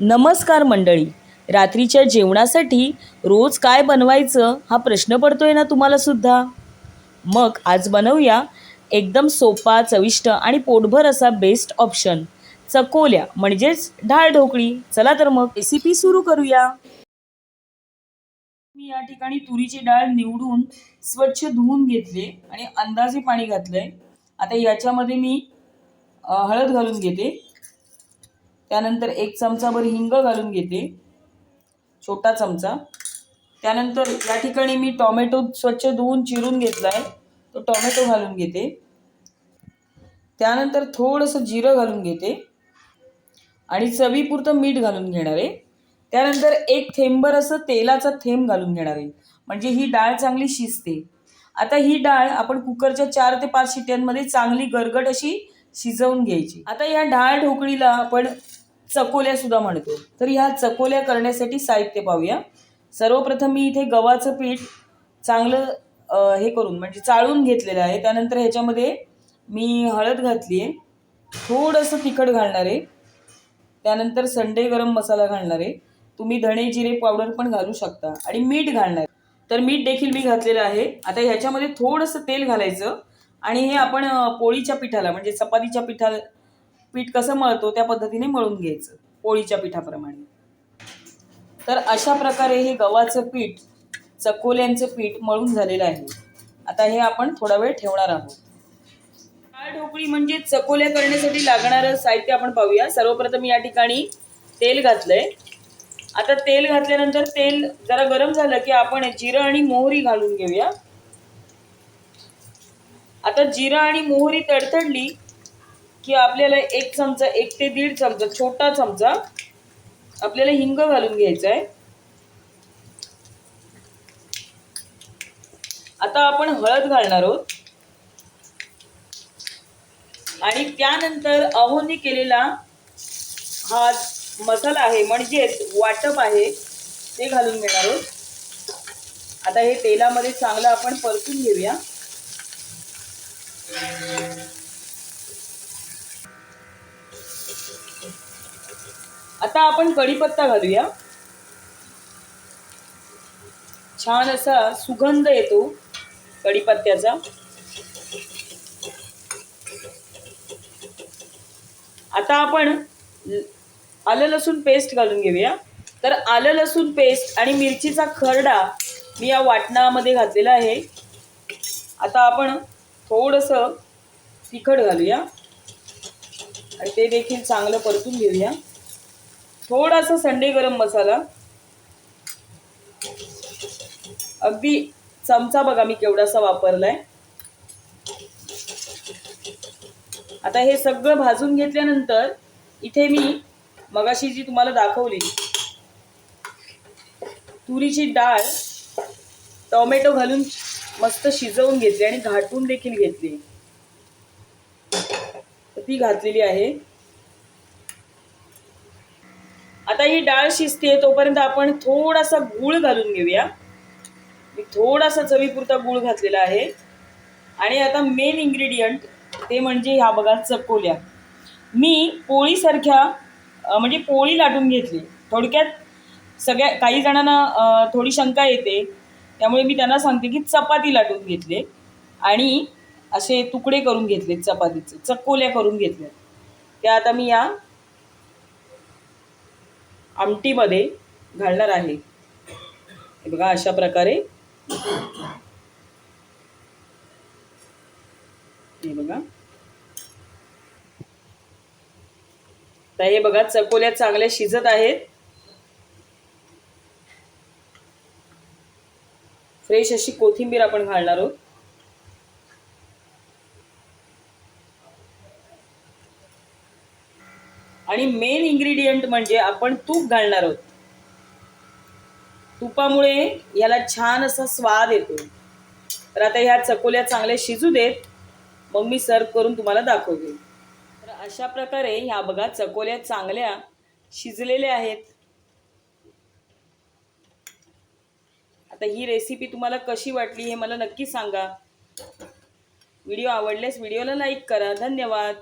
नमस्कार मंडळी. रात्रीच्या जेवणासाठी रोज काय बनवायचं हा प्रश्न पडतोय ना तुम्हाला सुद्धा. मग आज बनवूया एकदम सोपा, चविष्ट आणि पोटभर असा बेस्ट ऑप्शन, चकोल्या म्हणजेच डाळ ढोकळी. चला तर मग रेसिपी सुरू करूया. मी या ठिकाणी तुरीची डाळ निवडून स्वच्छ धुवून घेतले आणि अंदाजे पाणी घातलंय. आता याच्यामध्ये मी हळद घालून घेते. त्यानंतर 1 चमचाभर हिंग घालून घेते, छोटा चमचा. त्यानंतर या ठिकाणी मी टोमॅटो स्वच्छ धुवून चिरून घेतलाय, तो टोमॅटो घालून घेते. त्यानंतर थोडंसं जिरं घालून घेते आणि चवीपुरतं मीठ घालून घेणार आहे. त्यानंतर 1 थेंबभर असं तेलाचा थेंब घालून घेणार आहे, म्हणजे ही डाळ चांगली शिजते. आता ही डाळ आपण कुकरच्या 4 ते 5 शिट्यांमध्ये चांगली गरगट अशी शिजवून घ्यायची. आता या डाळ ढोकळीला आपण चकोल्या सुद्धा म्हणतो. तर ह्या चकोल्या करण्यासाठी साहित्य पाहूया. सर्वप्रथम मी इथे गव्हाचं पीठ चांगलं हे करून म्हणजे चाळून घेतलेलं आहे. त्यानंतर ह्याच्यामध्ये मी हळद घातली आहे, थोडंसं तिखट घालणार आहे. त्यानंतर संडे गरम मसाला घालणार आहे. तुम्ही धणे जिरे पावडर पण घालू शकता आणि मीठ घालणार. तर मीठ देखील मी घातलेलं आहे. आता ह्याच्यामध्ये थोडंसं तेल घालायचं आणि हे आपण पोळीच्या पिठाला म्हणजे चपातीच्या पीठ कसं मळतो त्या पद्धतीने मळून घ्यायचं, पोळीच्या पिठाप्रमाणे. तर अशा प्रकारे हे गव्हाचं पीठ, चकोल्यांचं पीठ मळून झालेलं आहे. आता हे आपण थोडा वेळ ठेवणार आहोत. डाळ ढोकळी म्हणजे चकोल्या करण्यासाठी लागणारं साहित्य आपण पाहूया. सर्वप्रथम या ठिकाणी तेल घातलंय. आता तेल घातल्यानंतर तेल जरा गरम झालं की आपण जिरं आणि मोहरी घालून घेऊया. आता जिरं आणि मोहरी तडतडली की आपल्याला 1 चमचा, 1 ते 1.5 चमचा, छोटा चमचा आपल्याला हिंग घालून घ्यायचा आहे. आता आपण हळद घालणार आहोत आणि त्यानंतर अहोनी केलेला हा मसाला आहे म्हणजेच वाटप आहे ते घालून घेणार आहोत. आता हे तेलामध्ये चांगलं आपण परतून घेऊया. आता आपण कढीपत्ता घालूया. छान असा सुगंध येतो कढीपत्त्याचा. आता आपण आलं लसूण पेस्ट घालून घेऊया. तर आलं लसूण पेस्ट आणि मिरचीचा खरडा मी या वाटणामध्ये घातलेला आहे. आता आपण थोडंसं तिखट घालूया आणि ते देखील चांगलं परतून घेऊया. थोडासा संडे गरम मसाला, अगदी चमचा बघा मी केवढासा वापरलाय. आता हे सगळं भाजून घेतल्यानंतर इथे मी मगाशी जी तुम्हाला दाखवली तुरीची डाळ टोमॅटो घालून मस्त शिजवून घेतली आणि घाटून देखील घेतली, तर ती घातलेली आहे. आता ही डाळ शिजते तोपर्यंत आपण थोडासा गूळ घालून घेऊया. मी थोडासा चवीपुरता गूळ घातलेला आहे. आणि आता मेन इन्ग्रेडियंट ते म्हणजे ह्या बघा चकोल्या. मी पोळीसारख्या म्हणजे पोळी लाटून घेतली. थोडक्यात काही जणांना थोडी शंका येते, त्यामुळे मी त्यांना सांगते की चपाती लाटून घेतले आणि असे तुकडे करून घेतले, चपातीचे चकोल्या करून घेतल्या. त्या आता मी या आमटीमध्ये घालणार आहे. हे बघा अशा प्रकारे. हे बघा, तर हे बघा चकोल्या चांगल्या शिजत आहेत. फ्रेश अशी कोथिंबीर आपण घालणार आहोत. आणि मेन इन्ग्रेडियंट म्हणजे आपण तूप घालणार आहोत. तुपामुळे याला छान असा स्वाद येतो. तर आता ह्या चकोल्या चांगल्या शिजू देत, मग मी सर्व करून तुम्हाला दाखवते. तर अशा प्रकारे ह्या बघा चकोल्या चांगल्या शिजलेल्या आहेत. आता ही रेसिपी तुम्हाला कशी वाटली हे मला नक्की सांगा. व्हिडिओ आवडल्यास व्हिडिओला लाईक करा. धन्यवाद.